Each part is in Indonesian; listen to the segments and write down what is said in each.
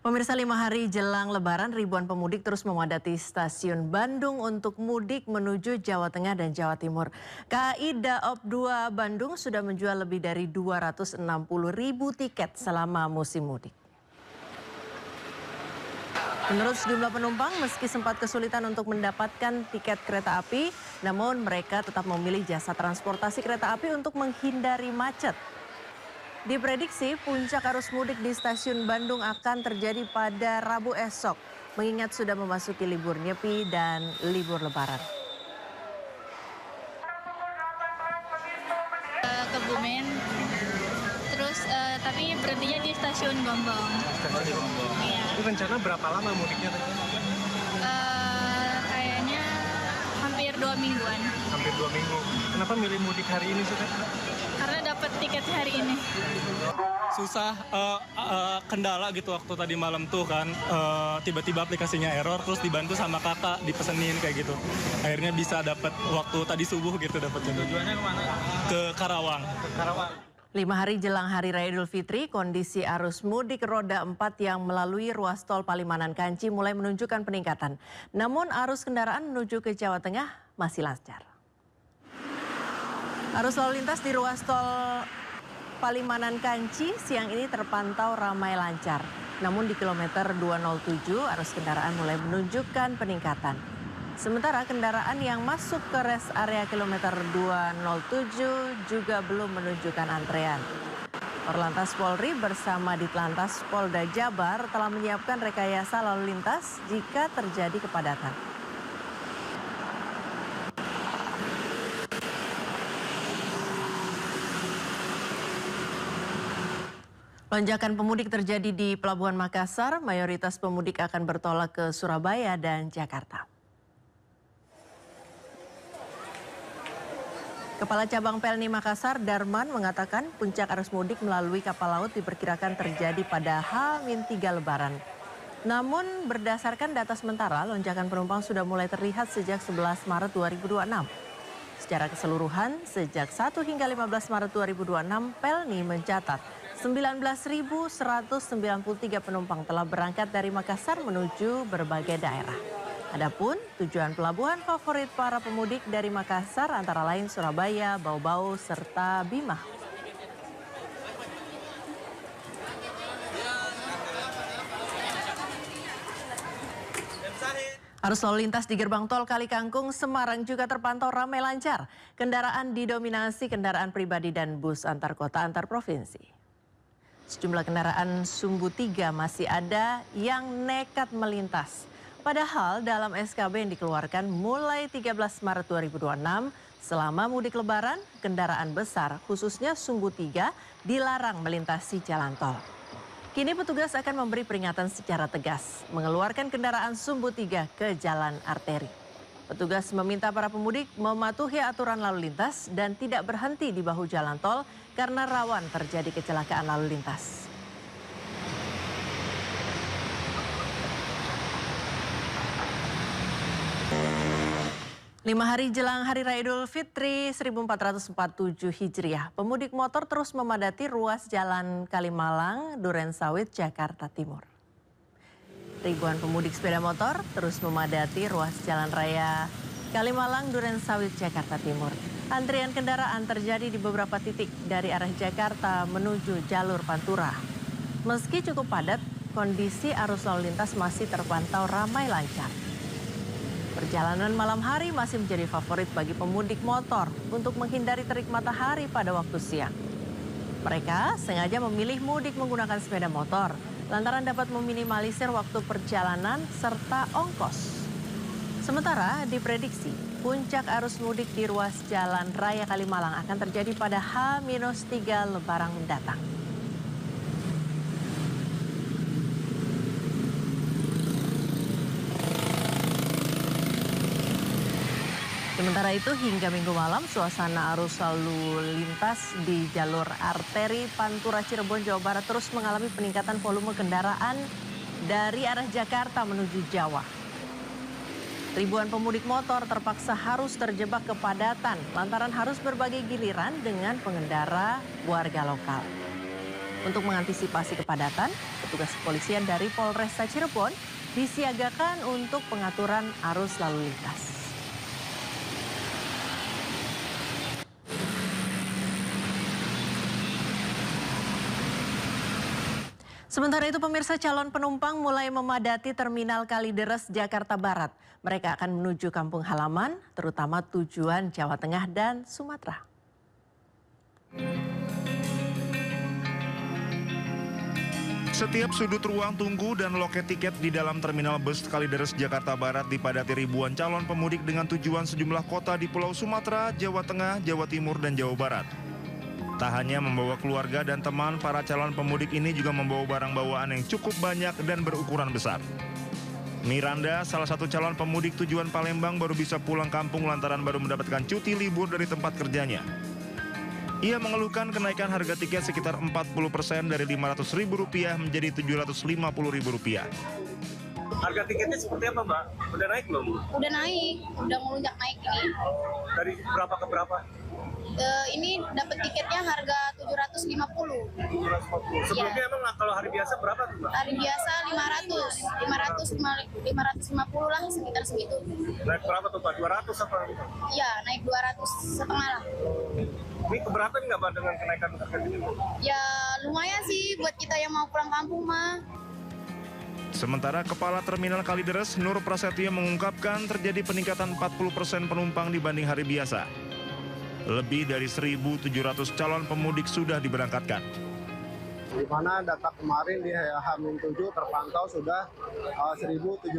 Pemirsa, 5 hari jelang Lebaran, ribuan pemudik terus memadati stasiun Bandung untuk mudik menuju Jawa Tengah dan Jawa Timur. KAI Daob 2 Bandung sudah menjual lebih dari 260.000 tiket selama musim mudik. Menurut sejumlah penumpang, meski sempat kesulitan untuk mendapatkan tiket kereta api, namun mereka tetap memilih jasa transportasi kereta api untuk menghindari macet. Diprediksi puncak arus mudik di stasiun Bandung akan terjadi pada Rabu esok, mengingat sudah memasuki libur Nyepi dan libur Lebaran. Kebumen, terus tapi berhentinya di stasiun Gombong. Stasiun Gombong. Iya. Itu rencana berapa lama mudiknya tadi? Kayaknya hampir 2 mingguan. Hampir 2 minggu. Kenapa milih mudik hari ini, Sudah? Karena dapat tiket hari ini. Susah, kendala gitu waktu tadi malam tuh kan, tiba-tiba aplikasinya error, terus dibantu sama kakak dipesenin kayak gitu. Akhirnya bisa dapat waktu tadi subuh gitu dapatnya. Tujuannya kemana? Ke Karawang. Ke Karawang. 5 hari jelang Hari Raya Idul Fitri, kondisi arus mudik roda 4 yang melalui ruas tol Palimanan Kanci mulai menunjukkan peningkatan. Namun arus kendaraan menuju ke Jawa Tengah masih lancar. Arus lalu lintas di ruas tol Palimanan Kanci siang ini terpantau ramai lancar. Namun di kilometer 207 arus kendaraan mulai menunjukkan peningkatan. Sementara kendaraan yang masuk ke rest area kilometer 207 juga belum menunjukkan antrean. Korlantas Polri bersama Ditlantas Polda Jabar telah menyiapkan rekayasa lalu lintas jika terjadi kepadatan. Lonjakan pemudik terjadi di Pelabuhan Makassar, mayoritas pemudik akan bertolak ke Surabaya dan Jakarta. Kepala Cabang Pelni Makassar, Darman, mengatakan puncak arus mudik melalui kapal laut diperkirakan terjadi pada H-3 Lebaran. Namun berdasarkan data sementara, lonjakan penumpang sudah mulai terlihat sejak 11 Maret 2026. Secara keseluruhan, sejak 1 hingga 15 Maret 2026, Pelni mencatat 19.193 penumpang telah berangkat dari Makassar menuju berbagai daerah. Adapun tujuan pelabuhan favorit para pemudik dari Makassar antara lain Surabaya, Bau-Bau, serta Bima. Arus lalu lintas di gerbang tol Kali Kangkung, Semarang juga terpantau ramai lancar. Kendaraan didominasi kendaraan pribadi dan bus antar kota antar provinsi. Sejumlah kendaraan sumbu 3 masih ada yang nekat melintas. Padahal dalam SKB yang dikeluarkan mulai 13 Maret 2026, selama mudik Lebaran, kendaraan besar khususnya sumbu 3 dilarang melintasi jalan tol. Kini petugas akan memberi peringatan secara tegas, mengeluarkan kendaraan sumbu 3 ke jalan arteri. Petugas meminta para pemudik mematuhi aturan lalu lintas dan tidak berhenti di bahu jalan tol karena rawan terjadi kecelakaan lalu lintas. Lima hari jelang Hari Raya Idul Fitri 1447 Hijriah, pemudik motor terus memadati ruas Jalan Kalimalang, Durensawit, Jakarta Timur. Ribuan pemudik sepeda motor terus memadati ruas Jalan Raya Kalimalang, Durensawit, Jakarta Timur. Antrian kendaraan terjadi di beberapa titik dari arah Jakarta menuju jalur Pantura. Meski cukup padat, kondisi arus lalu lintas masih terpantau ramai lancar. Perjalanan malam hari masih menjadi favorit bagi pemudik motor untuk menghindari terik matahari pada waktu siang. Mereka sengaja memilih mudik menggunakan sepeda motor lantaran dapat meminimalisir waktu perjalanan serta ongkos. Sementara diprediksi puncak arus mudik di ruas Jalan Raya Kalimalang akan terjadi pada H-3 Lebaran mendatang. Sementara itu hingga Minggu malam suasana arus lalu lintas di jalur arteri Pantura Cirebon, Jawa Barat terus mengalami peningkatan volume kendaraan dari arah Jakarta menuju Jawa. Ribuan pemudik motor terpaksa harus terjebak kepadatan lantaran harus berbagi giliran dengan pengendara warga lokal. Untuk mengantisipasi kepadatan, petugas kepolisian dari Polresta Cirebon disiagakan untuk pengaturan arus lalu lintas. Sementara itu pemirsa, calon penumpang mulai memadati Terminal Kalideres, Jakarta Barat. Mereka akan menuju kampung halaman, terutama tujuan Jawa Tengah dan Sumatera. Setiap sudut ruang tunggu dan loket tiket di dalam Terminal Bus Kalideres, Jakarta Barat dipadati ribuan calon pemudik dengan tujuan sejumlah kota di Pulau Sumatera, Jawa Tengah, Jawa Timur, dan Jawa Barat. Tak hanya membawa keluarga dan teman, para calon pemudik ini juga membawa barang bawaan yang cukup banyak dan berukuran besar. Miranda, salah satu calon pemudik tujuan Palembang, baru bisa pulang kampung lantaran baru mendapatkan cuti libur dari tempat kerjanya. Ia mengeluhkan kenaikan harga tiket sekitar 40% dari Rp500.000 menjadi Rp750.000. Harga tiketnya seperti apa, Mbak? Udah naik belum? Udah naik, udah melonjak naik ini. Dari berapa ke berapa? Ini dapat tiketnya harga 750. 750. Sebelumnya emang kalau hari biasa berapa tuh, Mbak? Hari biasa 550 lah, sekitar segitu. Naik berapa tuh, Pak? 200 apa? Iya, naik 200 setengah lah. Ini keberatan nggak, Pak, dengan kenaikan harga ini? Ya lumayan sih buat kita yang mau pulang kampung mah. Sementara Kepala Terminal Kalideres, Nur Prasetyo, mengungkapkan terjadi peningkatan 40% penumpang dibanding hari biasa. Lebih dari 1.700 calon pemudik sudah diberangkatkan. Di mana data kemarin di H-7 terpantau sudah 1.779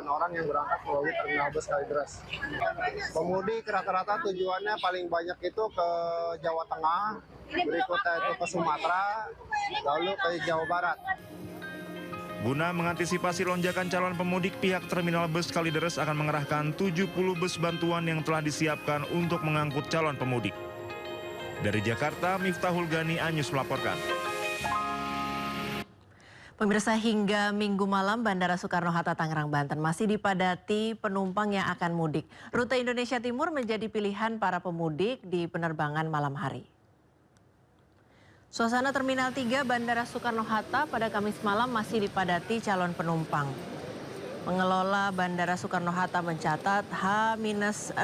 orang yang berangkat melalui Terminal Bus Kalideres. Pemudik rata-rata tujuannya paling banyak itu ke Jawa Tengah, berikutnya itu ke Sumatera, lalu ke Jawa Barat. Guna mengantisipasi lonjakan calon pemudik, pihak Terminal Bus Kalideres akan mengerahkan 70 bus bantuan yang telah disiapkan untuk mengangkut calon pemudik. Dari Jakarta, Miftahul Gani, Anyus melaporkan. Pemirsa, hingga Minggu malam Bandara Soekarno-Hatta Tangerang, Banten masih dipadati penumpang yang akan mudik. Rute Indonesia Timur menjadi pilihan para pemudik di penerbangan malam hari. Suasana Terminal 3 Bandara Soekarno-Hatta pada Kamis malam masih dipadati calon penumpang. Pengelola Bandara Soekarno-Hatta mencatat H-6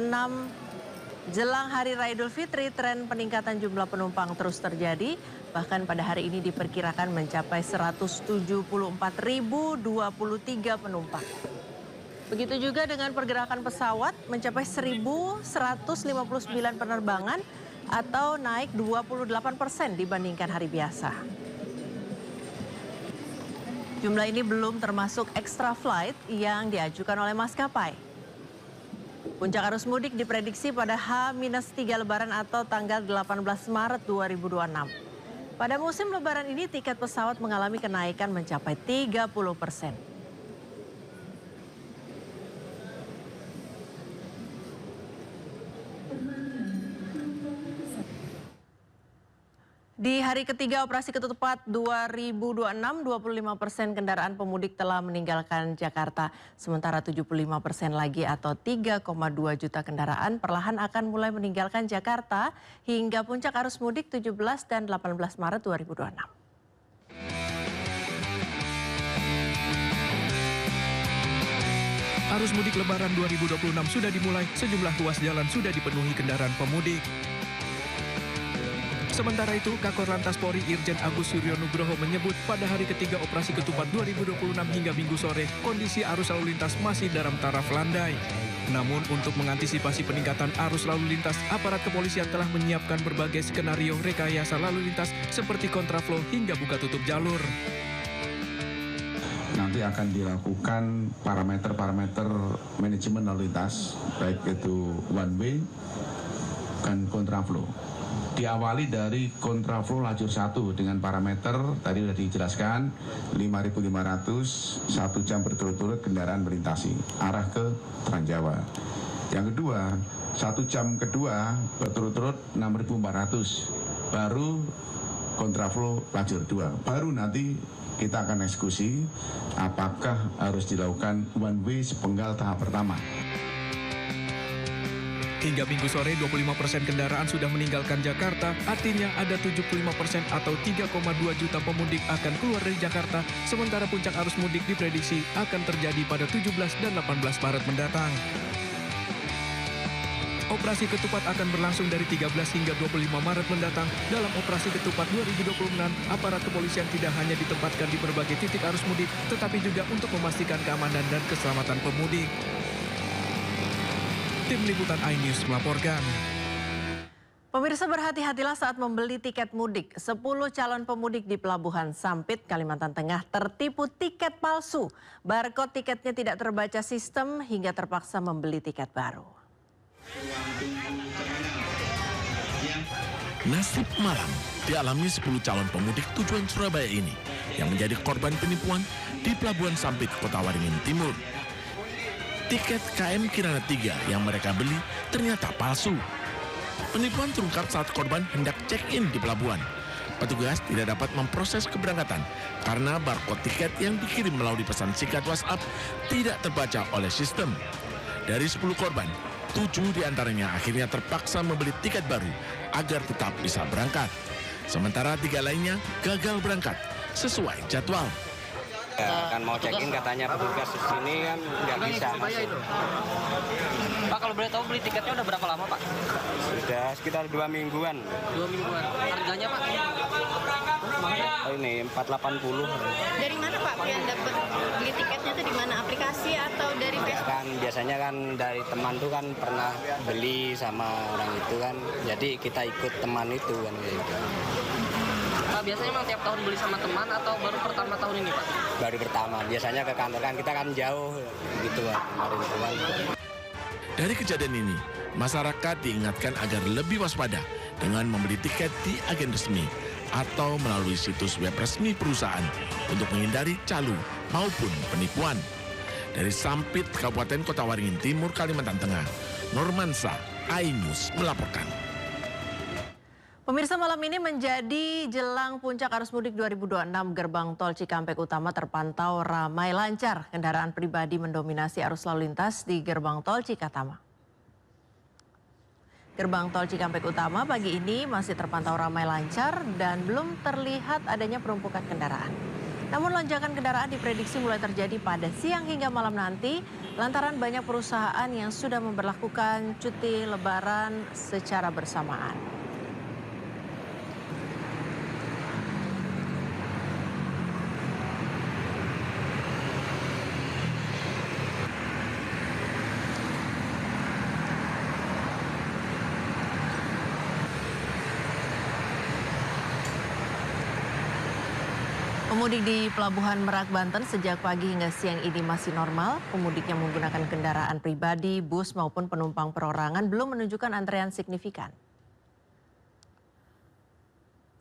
jelang Hari Raya Idul Fitri, tren peningkatan jumlah penumpang terus terjadi. Bahkan pada hari ini diperkirakan mencapai 174.023 penumpang. Begitu juga dengan pergerakan pesawat mencapai 1.159 penerbangan atau naik 28% dibandingkan hari biasa. Jumlah ini belum termasuk extra flight yang diajukan oleh maskapai. Puncak arus mudik diprediksi pada H-3 Lebaran atau tanggal 18 Maret 2026. Pada musim Lebaran ini tiket pesawat mengalami kenaikan mencapai 30%. Di hari ketiga operasi ketupat 2026, 25% kendaraan pemudik telah meninggalkan Jakarta. Sementara 75% lagi atau 3,2 juta kendaraan perlahan akan mulai meninggalkan Jakarta hingga puncak arus mudik 17 dan 18 Maret 2026. Arus mudik Lebaran 2026 sudah dimulai, sejumlah ruas jalan sudah dipenuhi kendaraan pemudik. Sementara itu, Kakor Lantas Polri Irjen Agus Suryo Nugroho menyebut pada hari ketiga operasi ketupat 2026 hingga Minggu sore, kondisi arus lalu lintas masih dalam taraf landai. Namun untuk mengantisipasi peningkatan arus lalu lintas, aparat kepolisian telah menyiapkan berbagai skenario rekayasa lalu lintas seperti kontraflow hingga buka tutup jalur. Nanti akan dilakukan parameter-parameter manajemen lalu lintas, baik itu one way dan kontraflow. Diawali dari kontraflow lajur 1 dengan parameter tadi sudah dijelaskan 5.500 1 jam berturut-turut kendaraan melintasi arah ke Transjawa. Yang kedua, 1 jam kedua berturut-turut 6.400 baru kontraflow lajur 2. Baru nanti kita akan eksekusi apakah harus dilakukan one way sepenggal tahap pertama. Hingga Minggu sore, 25% kendaraan sudah meninggalkan Jakarta, artinya ada 75% atau 3,2 juta pemudik akan keluar dari Jakarta, sementara puncak arus mudik diprediksi akan terjadi pada 17 dan 18 Maret mendatang. Operasi Ketupat akan berlangsung dari 13 hingga 25 Maret mendatang. Dalam Operasi Ketupat 2026, aparat kepolisian tidak hanya ditempatkan di berbagai titik arus mudik, tetapi juga untuk memastikan keamanan dan keselamatan pemudik. Tim Liputan iNews melaporkan. Pemirsa, berhati-hatilah saat membeli tiket mudik. 10 calon pemudik di Pelabuhan Sampit, Kalimantan Tengah tertipu tiket palsu. Barcode tiketnya tidak terbaca sistem hingga terpaksa membeli tiket baru. Nasib malam dialami 10 calon pemudik tujuan Surabaya ini yang menjadi korban penipuan di Pelabuhan Sampit, Kota Waringin Timur. Tiket KM Kirana 3 yang mereka beli ternyata palsu. Penipuan terungkap saat korban hendak check-in di pelabuhan. Petugas tidak dapat memproses keberangkatan karena barcode tiket yang dikirim melalui pesan singkat WhatsApp tidak terbaca oleh sistem. Dari 10 korban, 7 diantaranya akhirnya terpaksa membeli tiket baru agar tetap bisa berangkat. Sementara 3 lainnya gagal berangkat sesuai jadwal. Ya, kan mau check-in katanya petugas di sini kan nggak bisa masuk. Pak, kalau boleh tahu beli tiketnya udah berapa lama, Pak? Sudah sekitar 2 mingguan. 2 mingguan. Harganya, Pak? Oh, ini 480. Dari mana Pak yang dapat beli tiketnya tuh di mana? Aplikasi atau dari Ya, kan biasanya kan dari teman tuh kan pernah beli sama orang itu kan. Jadi kita ikut teman itu kan gitu. Pak, biasanya emang tiap tahun beli sama teman atau baru pertama tahun ini, Pak? Baru pertama. Biasanya ke kantor kan kita kan jauh gitu kan kemarin itu kan. Dari kejadian ini, masyarakat diingatkan agar lebih waspada dengan membeli tiket di agen resmi atau melalui situs web resmi perusahaan untuk menghindari calo maupun penipuan. Dari Sampit, Kabupaten Kota Waringin Timur, Kalimantan Tengah, Normansa, iNews melaporkan. Pemirsa, malam ini menjadi jelang puncak arus mudik 2026, gerbang tol Cikampek Utama terpantau ramai lancar. Kendaraan pribadi mendominasi arus lalu lintas di gerbang tol Cikatama. Gerbang tol Cikampek Utama pagi ini masih terpantau ramai lancar dan belum terlihat adanya penumpukan kendaraan. Namun lonjakan kendaraan diprediksi mulai terjadi pada siang hingga malam nanti lantaran banyak perusahaan yang sudah memberlakukan cuti lebaran secara bersamaan. Pemudik di Pelabuhan Merak, Banten sejak pagi hingga siang ini masih normal. Pemudik yang menggunakan kendaraan pribadi, bus maupun penumpang perorangan belum menunjukkan antrean signifikan.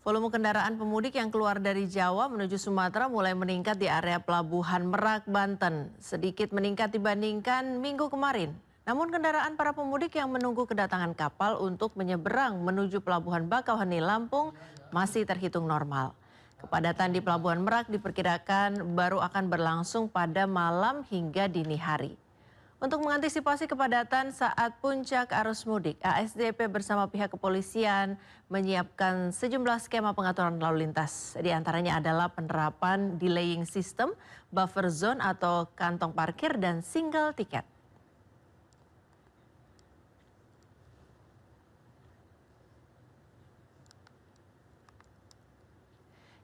Volume kendaraan pemudik yang keluar dari Jawa menuju Sumatera mulai meningkat di area Pelabuhan Merak, Banten. Sedikit meningkat dibandingkan minggu kemarin. Namun kendaraan para pemudik yang menunggu kedatangan kapal untuk menyeberang menuju Pelabuhan Bakauheni, Lampung masih terhitung normal. Kepadatan di Pelabuhan Merak diperkirakan baru akan berlangsung pada malam hingga dini hari. Untuk mengantisipasi kepadatan saat puncak arus mudik, ASDP bersama pihak kepolisian menyiapkan sejumlah skema pengaturan lalu lintas. Di antaranya adalah penerapan delaying system, buffer zone atau kantong parkir, dan single tiket.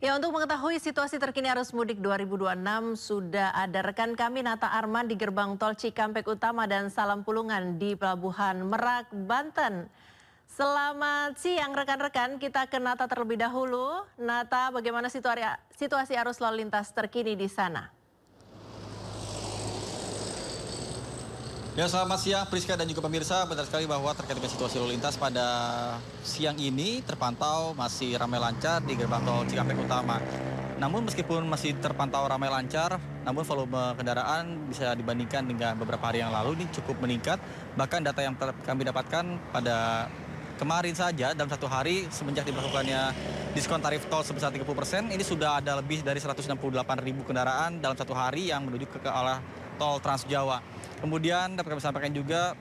Ya, untuk mengetahui situasi terkini arus mudik 2026 sudah ada rekan kami Nata Arman di gerbang tol Cikampek Utama dan Salam Pulungan di Pelabuhan Merak, Banten. Selamat siang rekan-rekan, kita ke Nata terlebih dahulu. Nata, bagaimana situasi arus lalu lintas terkini di sana? Ya, selamat siang Priska dan juga pemirsa. Benar sekali bahwa terkait dengan situasi lalu lintas pada siang ini terpantau masih ramai lancar di gerbang tol Cikampek Utama. Namun meskipun masih terpantau ramai lancar, namun volume kendaraan bisa dibandingkan dengan beberapa hari yang lalu ini cukup meningkat. Bahkan data yang kami dapatkan pada kemarin saja dalam satu hari semenjak diberlakukannya diskon tarif tol sebesar 30%, ini sudah ada lebih dari 168.000 kendaraan dalam satu hari yang menuju ke arah tol Trans Jawa. Kemudian dapat kami sampaikan juga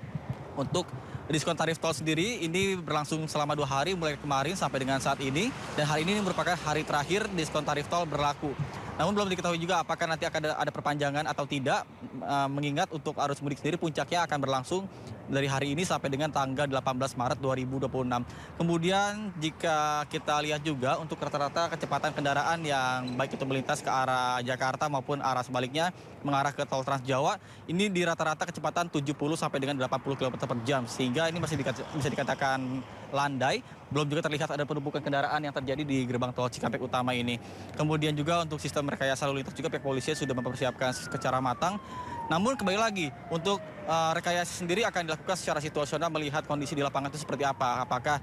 untuk diskon tarif tol sendiri ini berlangsung selama 2 hari mulai kemarin sampai dengan saat ini, dan hari ini merupakan hari terakhir diskon tarif tol berlaku. Namun belum diketahui juga apakah nanti akan ada perpanjangan atau tidak, mengingat untuk arus mudik sendiri puncaknya akan berlangsung dari hari ini sampai dengan tanggal 18 Maret 2026. Kemudian jika kita lihat juga untuk rata-rata kecepatan kendaraan yang baik itu melintas ke arah Jakarta maupun arah sebaliknya mengarah ke tol Trans Jawa, ini di rata-rata kecepatan 70 sampai dengan 80 km per jam, sehingga ini masih bisa dikatakan landai. Belum juga terlihat ada penumpukan kendaraan yang terjadi di gerbang tol Cikampek Utama ini. Kemudian juga untuk sistem rekayasa lalu lintas juga pihak polisi sudah mempersiapkan secara matang. Namun kembali lagi, untuk rekayasa sendiri akan dilakukan secara situasional melihat kondisi di lapangan itu seperti apa. Apakah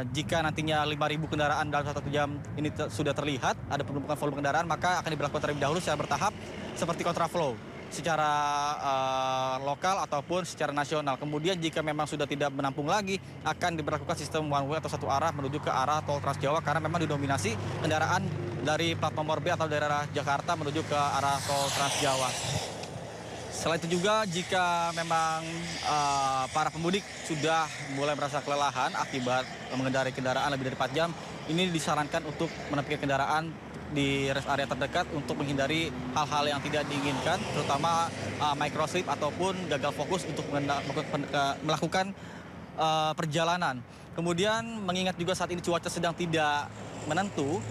jika nantinya 5.000 kendaraan dalam 1 jam ini sudah terlihat ada penumpukan volume kendaraan, maka akan diberlakukan terlebih dahulu secara bertahap seperti kontraflow secara lokal ataupun secara nasional. Kemudian jika memang sudah tidak menampung lagi, akan diberlakukan sistem one way atau satu arah menuju ke arah tol Trans Jawa, karena memang didominasi kendaraan dari plat nomor B atau daerah Jakarta menuju ke arah tol Trans Jawa. Selain itu juga jika memang para pemudik sudah mulai merasa kelelahan akibat mengendarai kendaraan lebih dari 4 jam, ini disarankan untuk menepikan kendaraan di rest area terdekat untuk menghindari hal-hal yang tidak diinginkan, terutama microslip ataupun gagal fokus untuk melakukan perjalanan. Kemudian mengingat juga saat ini cuaca sedang tidak menentu,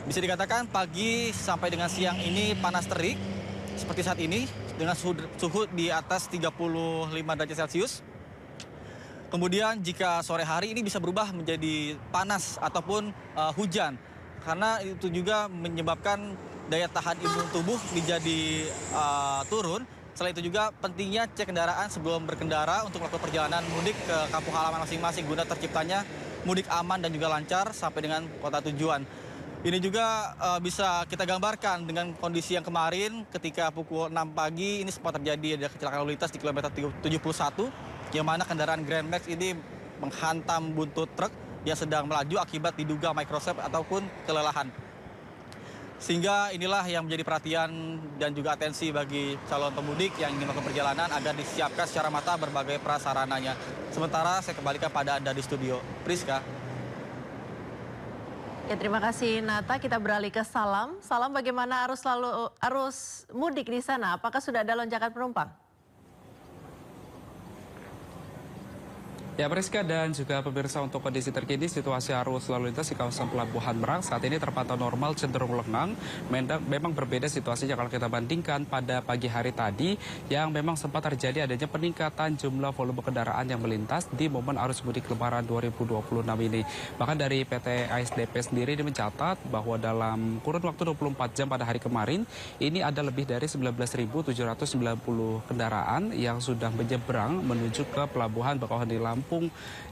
bisa dikatakan pagi sampai dengan siang ini panas terik seperti saat ini dengan suhu di atas 35 derajat Celcius. Kemudian jika sore hari ini bisa berubah menjadi panas ataupun hujan, karena itu juga menyebabkan daya tahan imun tubuh menjadi turun. Selain itu juga pentingnya cek kendaraan sebelum berkendara untuk melakukan perjalanan mudik ke kampung halaman masing-masing guna terciptanya mudik aman dan juga lancar sampai dengan kota tujuan. Ini juga bisa kita gambarkan dengan kondisi yang kemarin ketika pukul 6 pagi ini sempat terjadi ada kecelakaan lalu lintas di kilometer 71, yang mana kendaraan Grand Max ini menghantam buntut truk yang sedang melaju akibat diduga microslip ataupun kelelahan. Sehingga inilah yang menjadi perhatian dan juga atensi bagi calon pemudik yang ingin melakukan perjalanan agar disiapkan secara matang berbagai prasarananya. Sementara saya kembalikan pada Anda di studio. Priska. Ya, terima kasih Nata. Kita beralih ke Salam. Salam, bagaimana arus mudik di sana? Apakah sudah ada lonjakan penumpang? Ya, Priska dan juga pemirsa, untuk kondisi terkini situasi arus lalu lintas di kawasan Pelabuhan Merak saat ini terpantau normal, cenderung lengang. Memang berbeda situasinya kalau kita bandingkan pada pagi hari tadi yang memang sempat terjadi adanya peningkatan jumlah volume kendaraan yang melintas di momen arus mudik Lebaran 2026 ini. Bahkan dari PT ASDP sendiri mencatat bahwa dalam kurun waktu 24 jam pada hari kemarin ini ada lebih dari 19.790 kendaraan yang sudah menyeberang menuju ke Pelabuhan Bakauheni Lampung.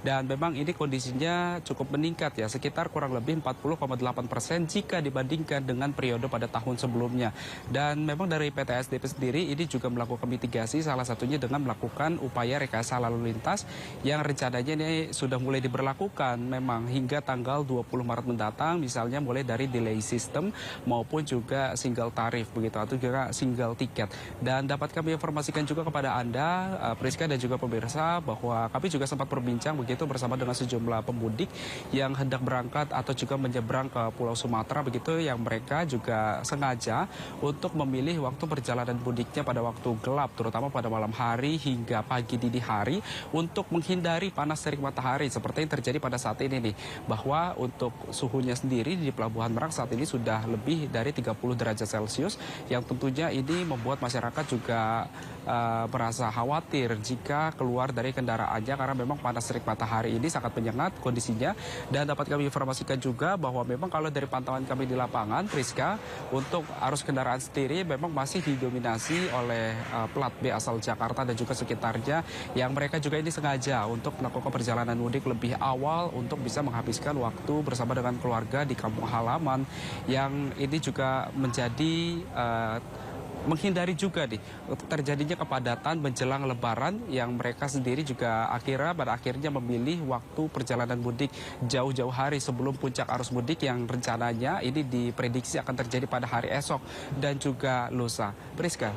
Dan memang ini kondisinya cukup meningkat ya, sekitar kurang lebih 40,8% jika dibandingkan dengan periode pada tahun sebelumnya. Dan memang dari PT SDP sendiri ini juga melakukan mitigasi, salah satunya dengan melakukan upaya rekayasa lalu lintas yang rencananya ini sudah mulai diberlakukan memang hingga tanggal 20 Maret mendatang, misalnya mulai dari delay system maupun juga single tarif begitu, atau juga single tiket. Dan dapat kami informasikan juga kepada Anda, Priska dan juga pemirsa, bahwa kami juga sempat berbincang begitu bersama dengan sejumlah pemudik yang hendak berangkat atau juga menyeberang ke Pulau Sumatera begitu, yang mereka juga sengaja untuk memilih waktu perjalanan mudiknya pada waktu gelap, terutama pada malam hari hingga pagi dini hari untuk menghindari panas terik matahari seperti yang terjadi pada saat ini nih, bahwa untuk suhunya sendiri di Pelabuhan Merak saat ini sudah lebih dari 30 derajat Celcius, yang tentunya ini membuat masyarakat juga merasa khawatir jika keluar dari kendaraannya karena memang panas terik matahari ini sangat menyengat kondisinya. Dan dapat kami informasikan juga bahwa memang kalau dari pantauan kami di lapangan, Priska, untuk arus kendaraan sendiri memang masih didominasi oleh plat B asal Jakarta dan juga sekitarnya, yang mereka juga ini sengaja untuk melakukan perjalanan mudik lebih awal untuk bisa menghabiskan waktu bersama dengan keluarga di kampung halaman, yang ini juga menjadi menghindari juga nih terjadinya kepadatan menjelang Lebaran, yang mereka sendiri juga pada akhirnya memilih waktu perjalanan mudik jauh-jauh hari sebelum puncak arus mudik yang rencananya ini diprediksi akan terjadi pada hari esok dan juga lusa. Priska.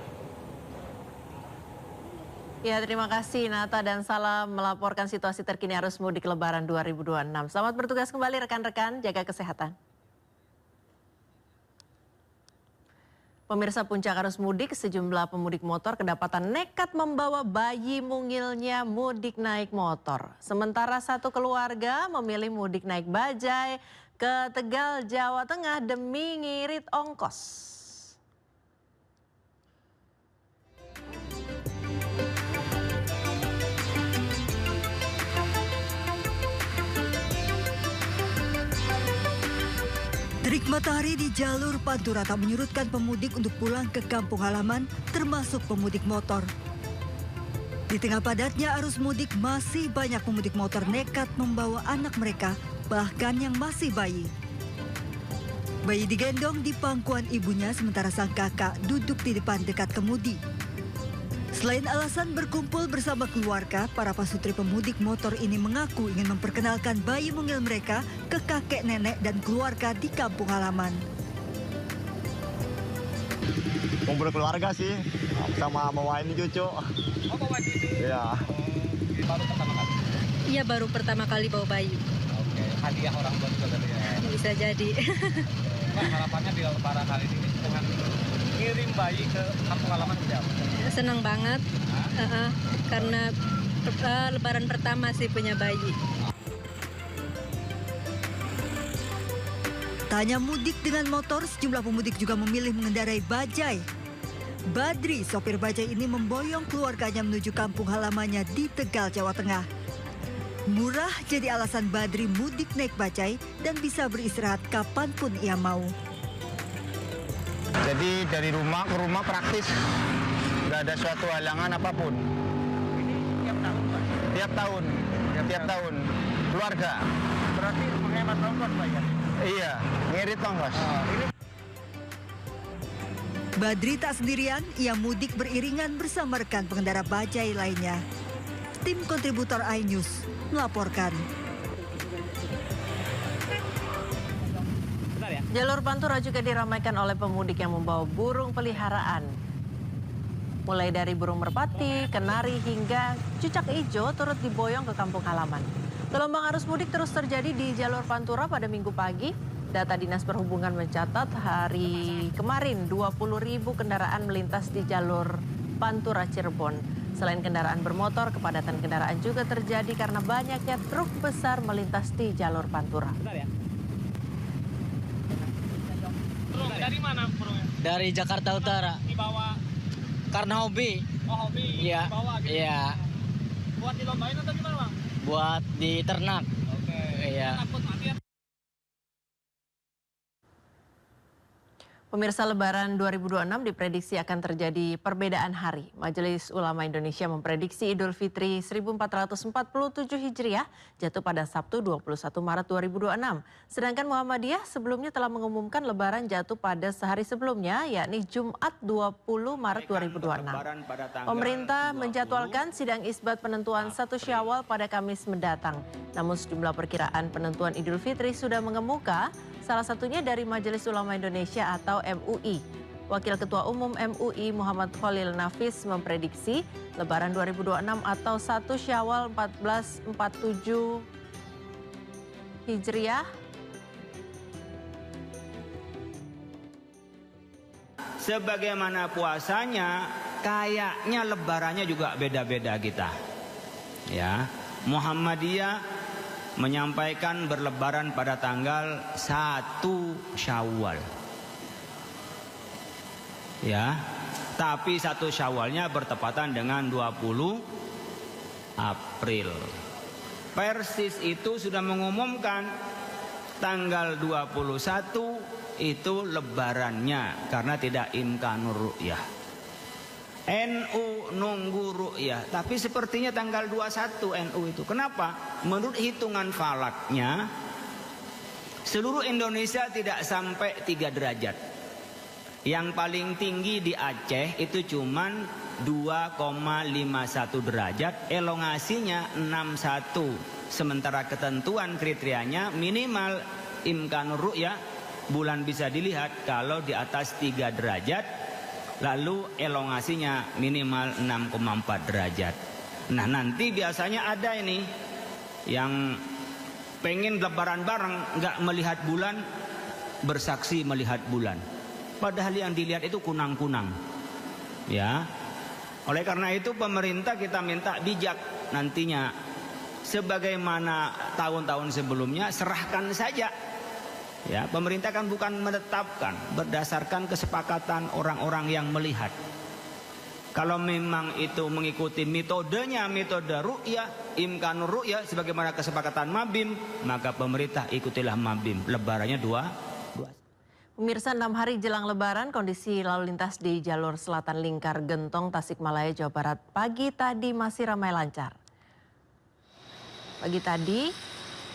Ya, terima kasih Nata dan Salam melaporkan situasi terkini arus mudik Lebaran 2026. Selamat bertugas kembali rekan-rekan, jaga kesehatan. Pemirsa, puncak arus mudik, sejumlah pemudik motor kedapatan nekat membawa bayi mungilnya mudik naik motor. Sementara satu keluarga memilih mudik naik bajai ke Tegal, Jawa Tengah demi ngirit ongkos. Terik matahari di jalur Pantura tak menyurutkan pemudik untuk pulang ke kampung halaman, termasuk pemudik motor. Di tengah padatnya arus mudik, masih banyak pemudik motor nekat membawa anak mereka, bahkan yang masih bayi. Bayi digendong di pangkuan ibunya, sementara sang kakak duduk di depan dekat kemudi. Selain alasan berkumpul bersama keluarga, para pasutri pemudik motor ini mengaku ingin memperkenalkan bayi mungil mereka ke kakek nenek dan keluarga di kampung halaman. Kumpul keluarga sih, sama bawain cucu. Oh, bawa cucu? Iya. Baru pertama kali? Iya, baru pertama kali bawa bayi. Oke, hadiah orang tua juga kali ya? Bisa jadi. Nah, harapannya di Lebaran kali ini dengan kirim bayi ke kampung halaman seperti apa? Senang banget, karena Lebaran pertama sih punya bayi. Tanya mudik dengan motor, sejumlah pemudik juga memilih mengendarai bajai. Badri, sopir bajai ini memboyong keluarganya menuju kampung halamannya di Tegal, Jawa Tengah. Murah jadi alasan Badri mudik naik bajai dan bisa beristirahat kapanpun ia mau. Jadi dari rumah ke rumah praktis, nggak ada suatu halangan apapun. Ini tiap tahun, Pak? Tiap tahun. Keluarga. Berarti menghemat ongkos, Pak, ya? Iya, ngirit ongkos. Badri tak sendirian, ia mudik beriringan bersama rekan pengendara bajai lainnya. Tim kontributor iNews melaporkan. Jalur Pantura juga diramaikan oleh pemudik yang membawa burung peliharaan. Mulai dari burung merpati, kenari hingga cucak ijo turut diboyong ke kampung halaman. Gelombang arus mudik terus terjadi di jalur Pantura pada Minggu pagi. Data Dinas Perhubungan mencatat hari kemarin 20.000 kendaraan melintas di jalur Pantura Cirebon. Selain kendaraan bermotor, kepadatan kendaraan juga terjadi karena banyaknya truk besar melintas di jalur Pantura. Dari mana burungnya? Dari Jakarta Utara. Dibawa? Karena hobi. Oh, hobi? Iya. Dibawa gitu? Iya. Buat dilombain atau gimana, Bang? Buat diternak. Oke. Iya. Takut mati ya? Pemirsa, Lebaran 2026 diprediksi akan terjadi perbedaan hari. Majelis Ulama Indonesia memprediksi Idul Fitri 1447 Hijriah jatuh pada Sabtu 21 Maret 2026. Sedangkan Muhammadiyah sebelumnya telah mengumumkan Lebaran jatuh pada sehari sebelumnya, yakni Jumat 20 Maret 2026. Pemerintah menjadwalkan sidang isbat penentuan 1 Syawal pada Kamis mendatang. Namun sejumlah perkiraan penentuan Idul Fitri sudah mengemuka, salah satunya dari Majelis Ulama Indonesia atau MUI. Wakil Ketua Umum MUI Muhammad Khalil Nafis memprediksi Lebaran 2026 atau 1 Syawal 1447 Hijriah sebagaimana puasanya, kayaknya lebarannya juga beda-beda kita. Ya, Muhammadiyah menyampaikan berlebaran pada tanggal 1 Syawal. Ya, tapi 1 Syawalnya bertepatan dengan 20 April. Persis itu sudah mengumumkan tanggal 21 itu lebarannya karena tidak imkanur ru'yah. NU nunggu ru'yah, tapi sepertinya tanggal 21 NU itu. Kenapa? Menurut hitungan falaknya seluruh Indonesia tidak sampai 3 derajat. Yang paling tinggi di Aceh itu cuman 2,51 derajat, elongasinya 61. Sementara ketentuan kriterianya minimal imkanur ru'yah, bulan bisa dilihat kalau di atas 3 derajat lalu elongasinya minimal 6,4 derajat. Nah nanti biasanya ada ini yang pengen lebaran bareng nggak melihat bulan, bersaksi melihat bulan. Padahal yang dilihat itu kunang-kunang. Ya. Oleh karena itu pemerintah kita minta bijak nantinya. Sebagaimana tahun-tahun sebelumnya, serahkan saja. Ya, pemerintah kan bukan menetapkan berdasarkan kesepakatan orang-orang yang melihat. Kalau memang itu mengikuti metodenya, metode ru'yah, imkanur ru'yah, sebagaimana kesepakatan Mabim, maka pemerintah ikutilah Mabim. Lebarannya dua. Pemirsa, 6 hari jelang Lebaran, kondisi lalu lintas di jalur selatan Lingkar Gentong, Tasikmalaya, Jawa Barat pagi tadi masih ramai lancar. Pagi tadi,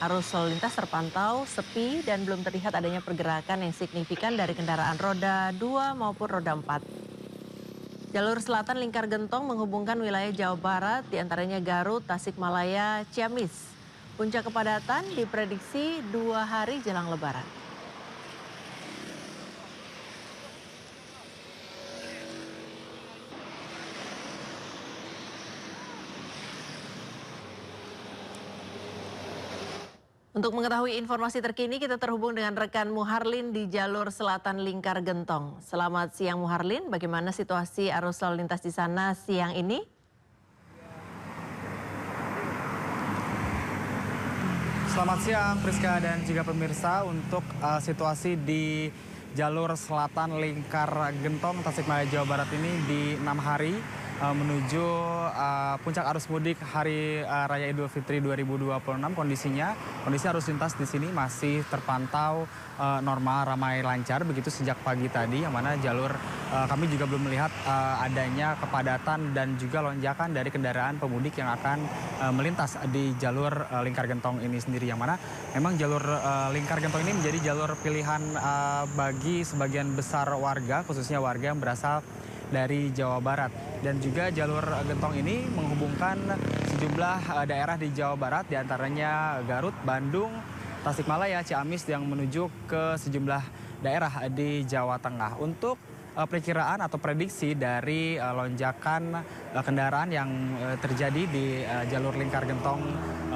arus lalu lintas terpantau sepi dan belum terlihat adanya pergerakan yang signifikan dari kendaraan roda 2 maupun roda 4. Jalur selatan Lingkar Gentong menghubungkan wilayah Jawa Barat, diantaranya Garut, Tasikmalaya, Ciamis. Puncak kepadatan diprediksi 2 hari jelang Lebaran. Untuk mengetahui informasi terkini, kita terhubung dengan rekan Muharlin di jalur selatan Lingkar Gentong. Selamat siang Muharlin, bagaimana situasi arus lalu lintas di sana siang ini? Selamat siang Priska dan juga pemirsa. Untuk situasi di jalur selatan Lingkar Gentong, Tasikmalaya, Jawa Barat ini di 6 hari menuju puncak arus mudik Hari Raya Idul Fitri 2026. Kondisi arus lintas di sini masih terpantau normal, ramai lancar begitu sejak pagi tadi, yang mana jalur kami juga belum melihat adanya kepadatan dan juga lonjakan dari kendaraan pemudik yang akan melintas di jalur Lingkar Gentong ini sendiri, yang mana memang jalur Lingkar Gentong ini menjadi jalur pilihan bagi sebagian besar warga, khususnya warga yang berasal dari Jawa Barat. Dan juga jalur Gentong ini menghubungkan sejumlah daerah di Jawa Barat, diantaranya Garut, Bandung, Tasikmalaya, Ciamis yang menuju ke sejumlah daerah di Jawa Tengah. Untuk perkiraan atau prediksi dari lonjakan kendaraan yang terjadi di jalur Lingkar Gentong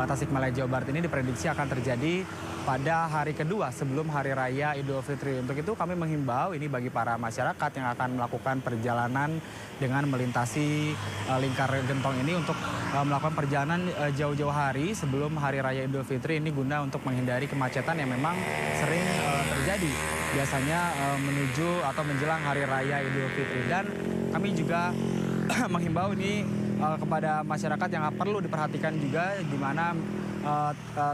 Tasikmalaya, Jawa Barat ini diprediksi akan terjadi pada hari kedua sebelum Hari Raya Idul Fitri. Untuk itu kami menghimbau ini bagi para masyarakat yang akan melakukan perjalanan dengan melintasi Lingkar Gentong ini untuk melakukan perjalanan jauh-jauh hari sebelum Hari Raya Idul Fitri ini guna untuk menghindari kemacetan yang memang sering terjadi biasanya menuju atau menjelang Hari Raya Idul Fitri. Dan kami juga menghimbau ini kepada masyarakat yang perlu diperhatikan juga, di mana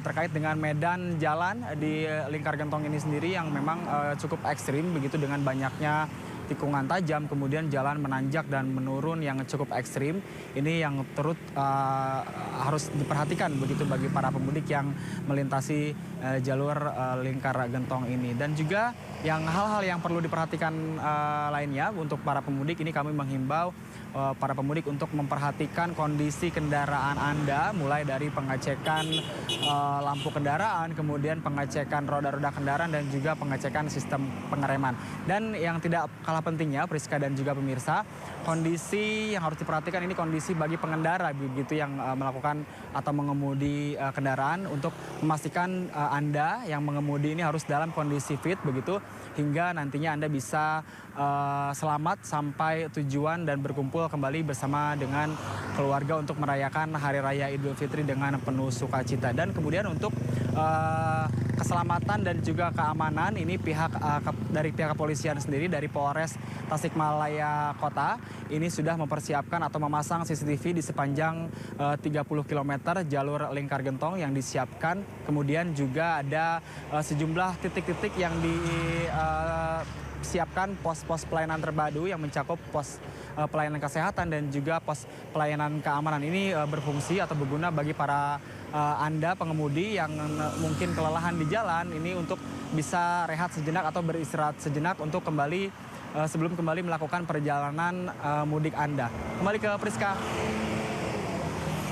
terkait dengan medan jalan di Lingkar Gentong ini sendiri yang memang cukup ekstrim begitu, dengan banyaknya tikungan tajam, kemudian jalan menanjak dan menurun yang cukup ekstrim. Ini yang turut harus diperhatikan begitu bagi para pemudik yang melintasi jalur Lingkar Gentong ini. Dan juga yang hal-hal yang perlu diperhatikan lainnya untuk para pemudik ini, kami menghimbau para pemudik untuk memperhatikan kondisi kendaraan Anda, mulai dari pengecekan lampu kendaraan, kemudian pengecekan roda-roda kendaraan, dan juga pengecekan sistem pengereman. Dan yang tidak kalah pentingnya, Priska dan juga pemirsa, kondisi yang harus diperhatikan ini kondisi bagi pengendara begitu yang melakukan atau mengemudi kendaraan, untuk memastikan Anda yang mengemudi ini harus dalam kondisi fit begitu, hingga nantinya Anda bisa selamat sampai tujuan dan berkumpul kembali bersama dengan keluarga untuk merayakan Hari Raya Idul Fitri dengan penuh sukacita. Dan kemudian untuk keselamatan dan juga keamanan ini dari pihak kepolisian sendiri, dari Polres Tasikmalaya Kota ini sudah mempersiapkan atau memasang CCTV di sepanjang 30 km jalur Lingkar Gentong yang disiapkan. Kemudian juga ada sejumlah titik-titik yang disiapkan pos-pos pelayanan terpadu yang mencakup pos pelayanan kesehatan dan juga pos pelayanan keamanan. Ini berfungsi atau berguna bagi para Anda pengemudi yang mungkin kelelahan di jalan ini, untuk bisa rehat sejenak atau beristirahat sejenak untuk kembali sebelum kembali melakukan perjalanan mudik Anda. Kembali ke Priska.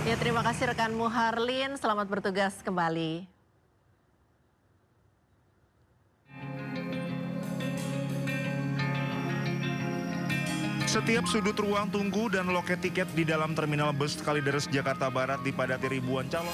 Ya, terima kasih rekan Muharlin, selamat bertugas kembali. Setiap sudut ruang tunggu dan loket tiket di dalam terminal bus Kalideres Jakarta Barat dipadati ribuan calon.